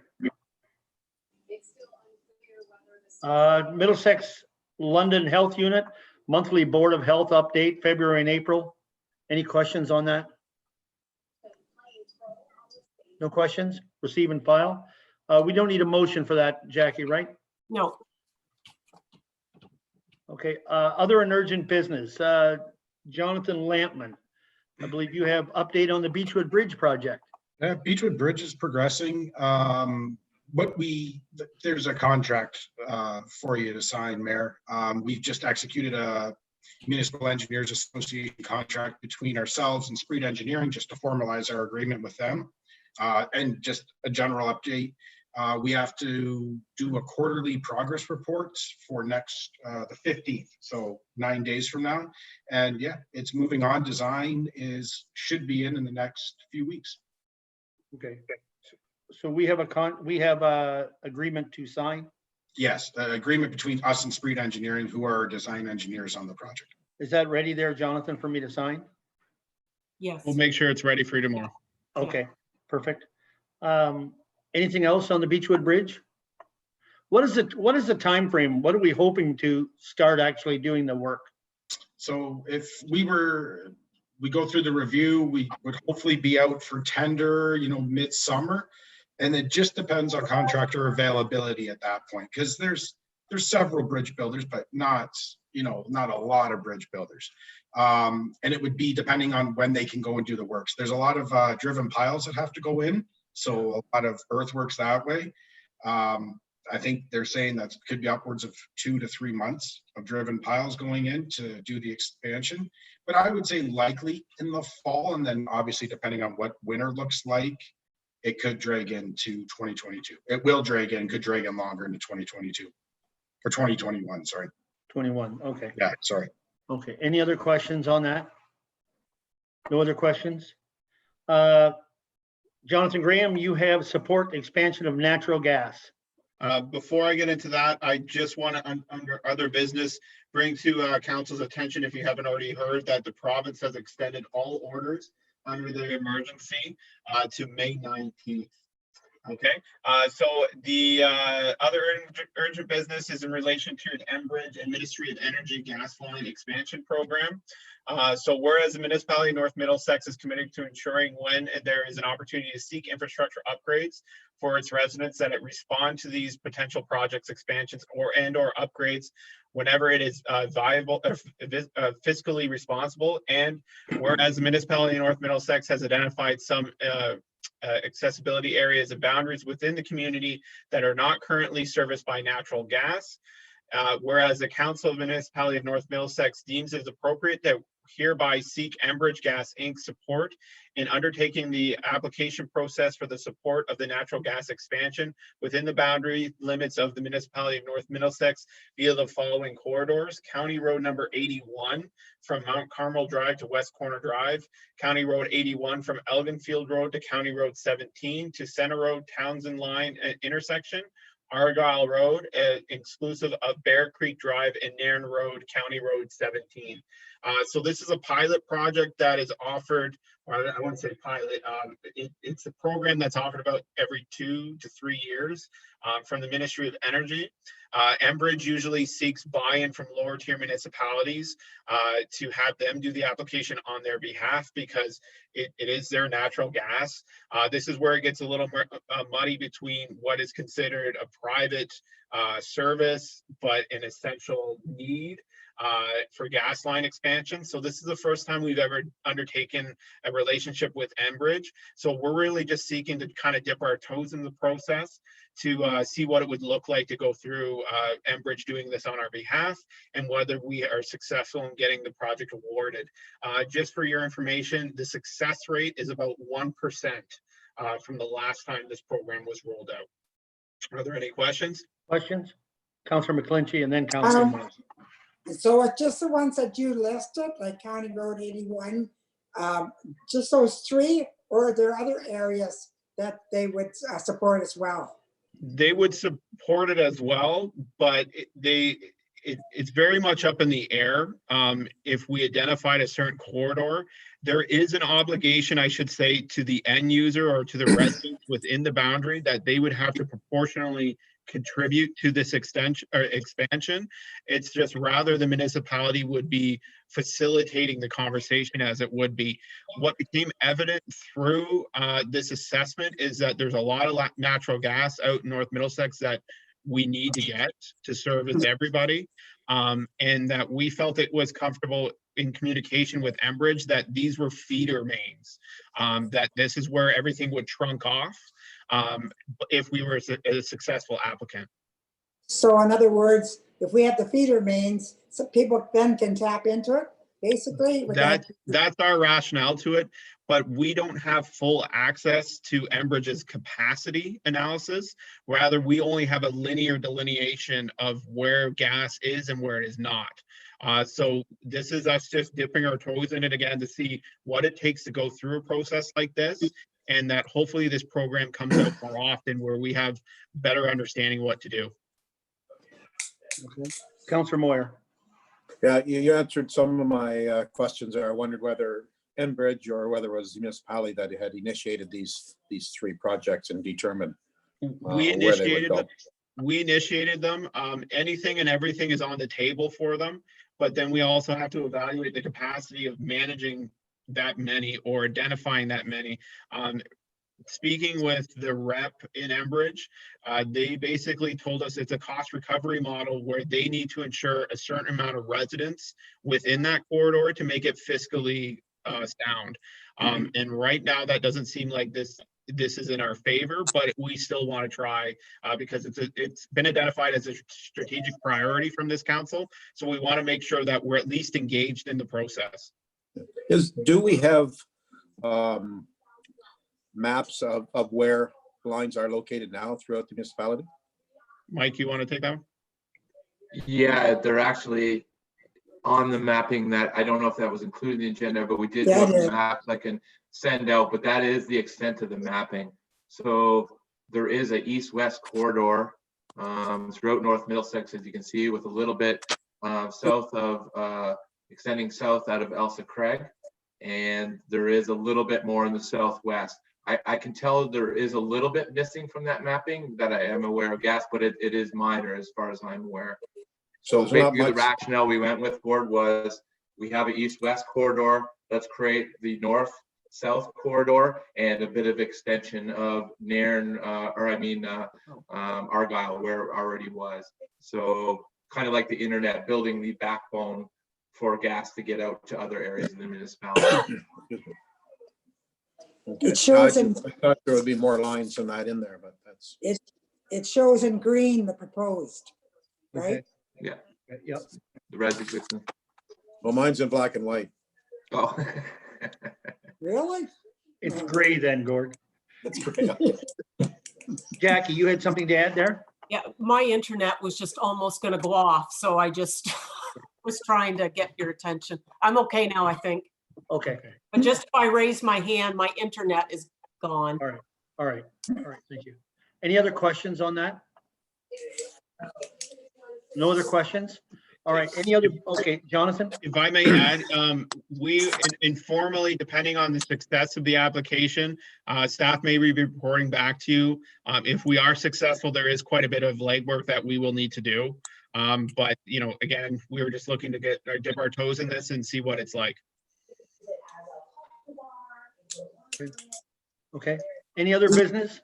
Middlesex London Health Unit, monthly Board of Health update, February and April. Any questions on that? No questions? Receive and file. We don't need a motion for that, Jackie, right? No. Okay, other and urgent business. Jonathan Lampman, I believe you have update on the Beechwood Bridge project. Yeah, Beechwood Bridge is progressing. There's a contract for you to sign, Mayor. We've just executed a Municipal Engineers Association contract between ourselves and Spreed Engineering just to formalize our agreement with them. And just a general update, we have to do a quarterly progress report for next the 15th, so 9 days from now. And yeah, it's moving on. Design should be in the next few weeks. Okay. we have a agreement to sign. Yes, the agreement between us and Spreed Engineering, who are our design engineers on the project. Is that ready there, Jonathan, for me to sign? Yes. We'll make sure it's ready for you tomorrow. Okay, perfect. Anything else on the Beechwood Bridge? What is the time frame? What are we hoping to start actually doing the work? So if we go through the review, we would hopefully be out for tender, midsummer. And it just depends on contractor availability at that point, because there's several bridge builders, but not a lot of bridge builders. And it would be depending on when they can go and do the works. There's a lot of driven piles that have to go in. So a lot of earthworks that way. I think they're saying that could be upwards of 2 to 3 months of driven piles going in to do the expansion. But I would say likely in the fall, and then obviously depending on what winter looks like, it could drag into 2022. It will drag in, could drag in longer into 2022 or 2021, sorry. 21, okay. Yeah, sorry. Okay, any other questions on that? No other questions? Jonathan Graham, you have support expansion of natural gas. Before I get into that, I just want to, under other business, bring to council's attention, if you haven't already heard, that the province has extended all orders under the emergency to May 19th. Okay, so the other urgent business is in relation to an Enbridge and Ministry of Energy gas line expansion program. So whereas the municipality of North Middlesex is committed to ensuring when there is an opportunity to seek infrastructure upgrades for its residents, that it respond to these potential projects, expansions, or upgrades whenever it is viable or fiscally responsible. And whereas the municipality of North Middlesex has identified some accessibility areas and boundaries within the community that are not currently serviced by natural gas. Whereas the Council of the Municipality of North Middlesex deems it appropriate that hereby seek Enbridge Gas Inc. support in undertaking the application process for the support of the natural gas expansion within the boundary limits of the Municipality of North Middlesex via the following corridors: County Road number 81 from Mount Carmel Drive to West Corner Drive, County Road 81 from Elginfield Road to County Road 17 to Center Road Townsend Line intersection, Argyle Road, exclusive of Bear Creek Drive, and Nairn Road, County Road 17. So this is a pilot project that is offered, or I wouldn't say pilot, it's a program that's offered about every 2 to 3 years from the Ministry of Energy. Enbridge usually seeks buy-in from lower tier municipalities to have them do the application on their behalf, because it is their natural gas. This is where it gets a little muddy between what is considered a private service, but an essential need for gas line expansion. So this is the first time we've ever undertaken a relationship with Enbridge. So we're really just seeking to kind of dip our toes in the process to see what it would look like to go through Enbridge doing this on our behalf, and whether we are successful in getting the project awarded. Just for your information, the success rate is about 1% from the last time this program was rolled out. Are there any questions? Questions? Councilor McClinchy and then Councilor Mills. So it's just the ones that you listed, like County Road 81, just those 3, or are there other areas that they would support as well? They would support it as well, but it's very much up in the air. If we identified a certain corridor, there is an obligation, I should say, to the end user or to the residents within the boundary that they would have to proportionally contribute to this extension or expansion. It's just rather the municipality would be facilitating the conversation as it would be. What became evident through this assessment is that there's a lot of natural gas out in North Middlesex that we need to get to service everybody, and that we felt it was comfortable in communication with Enbridge that these were feeder mains, that this is where everything would trunk off if we were a successful applicant. So in other words, if we have the feeder mains, so people then can tap into it, basically? That's our rationale to it, but we don't have full access to Enbridge's capacity analysis. Rather, we only have a linear delineation of where gas is and where it is not. So this is us just dipping our toes in it again to see what it takes to go through a process like this. and that hopefully this program comes out more often where we have better understanding what to do. Okay. Councillor Moyer. Yeah, you answered some of my questions there. I wondered whether Enbridge or whether it was the municipality that had initiated these 3 projects and determined We where they would initiated go. them. We initiated them. Anything and everything is on the table for them, but then we also have to evaluate the capacity of managing that many or identifying that many. Speaking with the rep in Enbridge, they basically told us it's a cost recovery model where they need to ensure a certain amount of residents within that corridor to make it fiscally sound. And right now, that doesn't seem like this is in our favor, but we still want to try because it's been identified as a strategic priority from this council. So we want to make sure that we're at least engaged in the process. Do we have maps of where lines are located now throughout the municipality? Mike, you want to take that one? Yeah, they're actually on the mapping that, I don't know if that was included in the agenda, but we did Yeah, do it is. a map I can send out, but that is the extent of the mapping. So there is a east-west corridor throughout North Middlesex, as you can see, with a little bit south of, extending south out of Elsa Craig. And there is a little bit more in the southwest. I can tell there is a little bit missing from that mapping that I am aware of, gas, but it is minor as far as I'm aware. So there's not basically the much- rationale we went with, board, was we have an east-west corridor. Let's create the north-south corridor and a bit of extension of Nairn, Argyle, where it already was. So kind of like the internet, building the backbone for gas to get out to other areas of the municipality. Okay. It shows I in, thought there would be more lines than that in there, but that's. it shows in green, the proposed, right? Yeah, Yep. the res existing. Well, mine's in black and white. Oh. Really? It's gray then, Gord. That's great. Jackie, you had something to add there? Yeah, my internet was just almost going to go off, so I just was trying to get your attention. I'm okay now, I think. Okay. But just if I raise my hand, my internet is gone. All right. Thank you. Any other questions on that? No other questions? All right. Any other? Okay, Jonathan? If I may add, we informally, depending on the success of the application, staff may be reporting back to you. If we are successful, there is quite a bit of legwork that we will need to do. But, again, we were just looking to dip our toes in this and see what it's like. Okay. Any other business?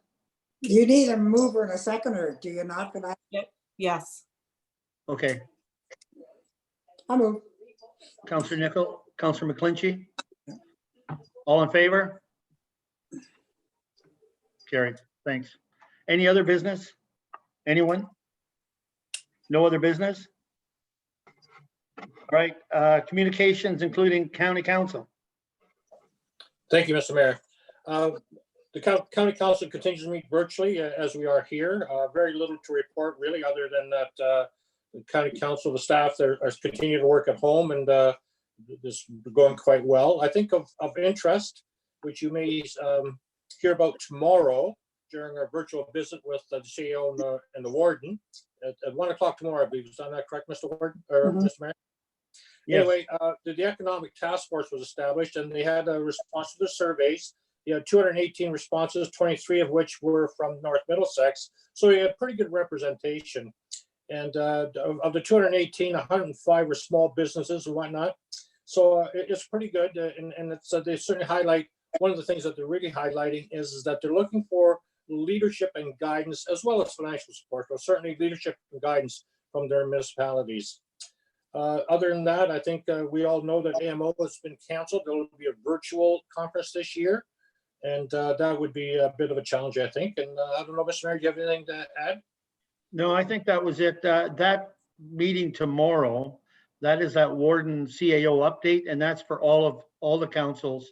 You need a mover and a seconder, do you not, for that? Yes. Okay. I move. Councillor Nichol, Councillor McClinchy? All in favor? Carried. Thanks. Any other business? Anyone? No other business? All right, communications, including county council. Thank you, Mr. Mayor. The county council continues to meet virtually as we are here. Very little to report really, other than that the county council, the staff are continuing to work at home, and this is going quite well. I think of interest, which you may hear about tomorrow during our virtual visit with the CEO and the warden at 1 o'clock tomorrow, I believe. Is that correct, Mr. Warden or Mr. Mayor? Yes. Anyway, the economic task force was established, and they had a response to the surveys. You had 218 responses, 23 of which were from North Middlesex. So we had pretty good representation. And of the 218, 105 were small businesses and whatnot. So it's pretty good. And it's, they certainly highlight, one of the things that they're really highlighting is that they're looking for leadership and guidance as well as financial support. So certainly leadership and guidance from their municipalities. Other than that, I think we all know that AMO has been canceled. There will be a virtual conference this year. And that would be a bit of a challenge, I think. And I don't know, Mr. Mayor, do you have anything to add? No, I think that was it. That meeting tomorrow, that is that warden CAO update, and that's for all the councils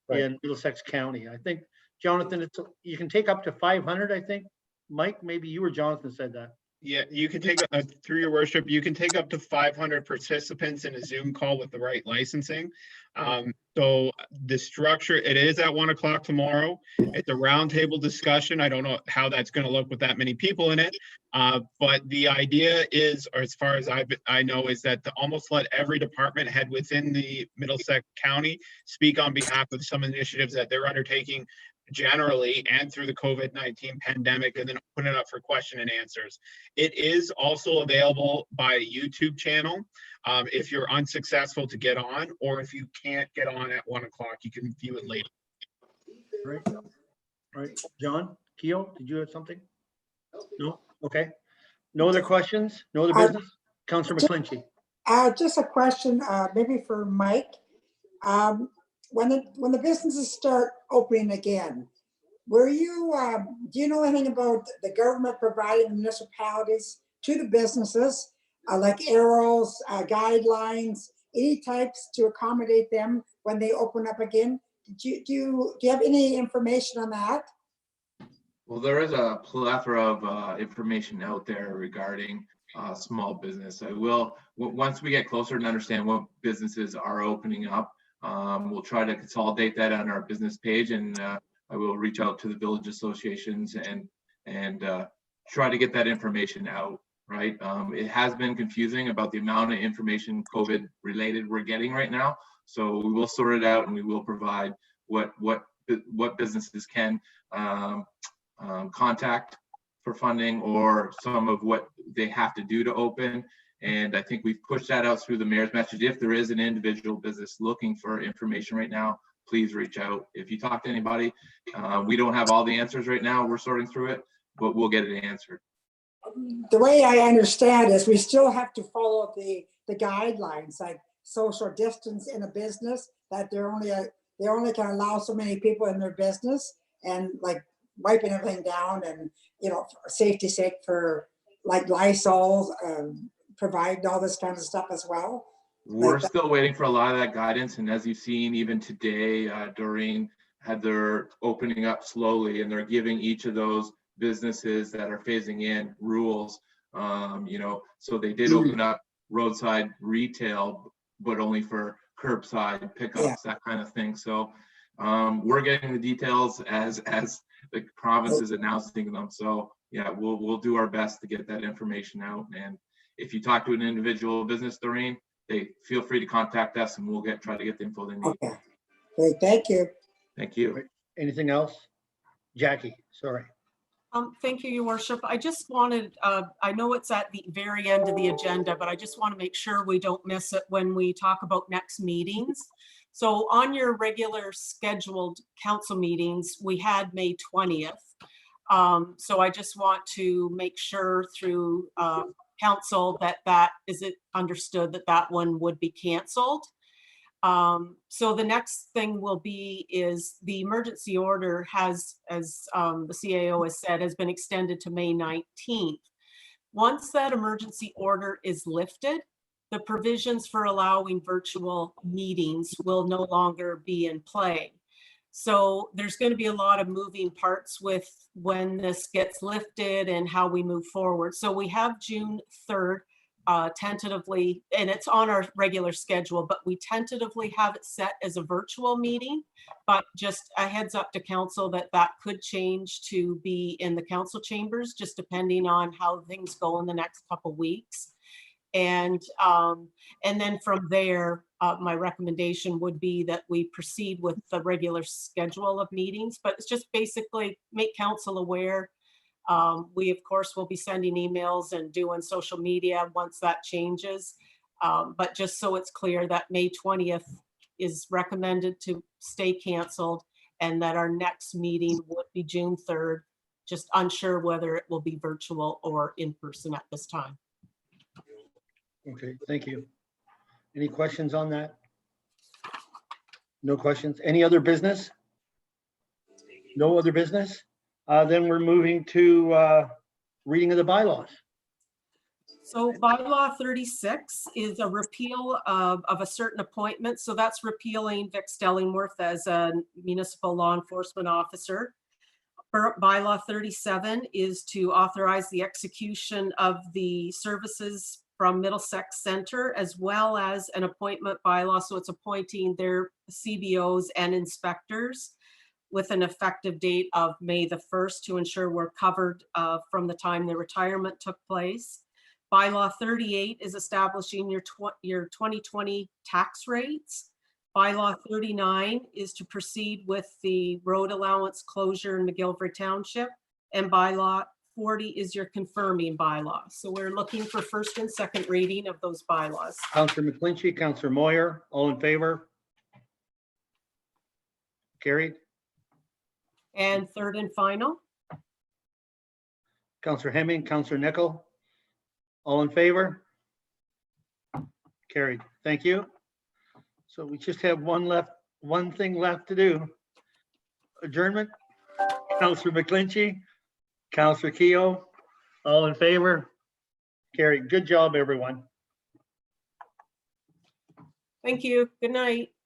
in Middlesex County. I think, Jonathan, you can take up to 500, I think. Mike, maybe you or Jonathan said that. Yeah, you can take, through your worship, you can take up to 500 participants in a Zoom call with the right licensing. So the structure, it is at 1 o'clock tomorrow. It's a roundtable discussion. I don't know how that's going to look with that many people in it. But the idea is, or as far as I know, is that to almost let every department head within the Middlesex County speak on behalf of some initiatives that they're undertaking generally and through the COVID-19 pandemic, and then open it up for question and answers. It is also available by YouTube channel. If you're unsuccessful to get on, or if you can't get on at 1 o'clock, you can view it later. Right. All right. John, Keo, did you have something? No? Okay. No other questions? No other business? Councillor McClinchy. Just a question, maybe for Mike. When the businesses start opening again, do you know anything about the government providing municipalities to the businesses, like arrows, guidelines, any types to accommodate them when they open up again? Do you have any information on that? Well, there is a plethora of information out there regarding small business. Once we get closer and understand what businesses are opening up, we'll try to consolidate that on our business page, and I will reach out to the village associations and try to get that information out, right? It has been confusing about the amount of information COVID related we're getting right now. So we will sort it out, and we will provide what businesses can contact for funding, or some of what they have to do to open. And I think we've pushed that out through the mayor's message. If there is an individual business looking for information right now, please reach out. If you talk to anybody, we don't have all the answers right now. We're sorting through it, but we'll get it answered. The way I understand is we still have to follow the guidelines, like social distance in a business, that they only can allow so many people in their business, and like wiping everything down, and for safety sake, for like Lysol, providing all this kind of stuff as well. We're still waiting for a lot of that guidance, and as you've seen even today, they're opening up slowly, and they're giving each of those businesses that are phasing in rules. So they did open up roadside retail, but only for curbside pickups, that kind of thing. So we're getting the details as the province is announcing them. So yeah, we'll do our best to get that information out. And if you talk to an individual business, Doreen, they feel free to contact us, and we'll try to get the info they need. Okay, great, thank you. Thank you. Anything else? Jackie, sorry. Thank you, Your Worship. I just wanted, I know it's at the very end of the agenda, but I just want to make sure we don't miss it when we talk about next meetings. So on your regular scheduled council meetings, we had May 20th. So I just want to make sure through council that is it understood that one would be canceled. So the next thing will be is the emergency order has, as the CAO has said, has been extended to May 19th. Once that emergency order is lifted, the provisions for allowing virtual meetings will no longer be in play. So there's going to be a lot of moving parts with when this gets lifted and how we move forward. So we have June 3rd tentatively, and it's on our regular schedule, but we tentatively have it set as a virtual meeting, but just a heads up to council that could change to be in the council chambers, just depending on how things go in the next couple weeks. And then from there, my recommendation would be that we proceed with the regular schedule of meetings, but it's just basically make council aware. We, of course, will be sending emails and doing social media once that changes. But just so it's clear that May 20th is recommended to stay canceled, and that our next meeting would be June 3rd. Just unsure whether it will be virtual or in person at this time. Okay, thank you. Any questions on that? No questions. Any other business? No other business? Then we're moving to reading of the bylaws. So bylaw 36 is a repeal of a certain appointment. So that's repealing Vic Stellingworth as a municipal law enforcement officer. Bylaw 37 is to authorize the execution of the services from Middlesex Center, as well as an appointment bylaw. So it's appointing their CBOs and inspectors with an effective date of May the 1st to ensure we're covered from the time the retirement took place. Bylaw 38 is establishing your 2020 tax rates. Bylaw 39 is to proceed with the road allowance closure in McGillivray Township. And bylaw 40 is your confirming bylaw. So we're looking for first and second reading of those bylaws. Counselor McClinchy, Counselor Moyer, all in favor? Carried. And third and final. Counselor Hemming, Counselor Nickel, all in favor? Carried. Thank you. So we just have one thing left to do. Adjournment. Counselor McClinchy, Counselor Keough, all in favor? Carried. Good job, everyone. Thank you. Good night.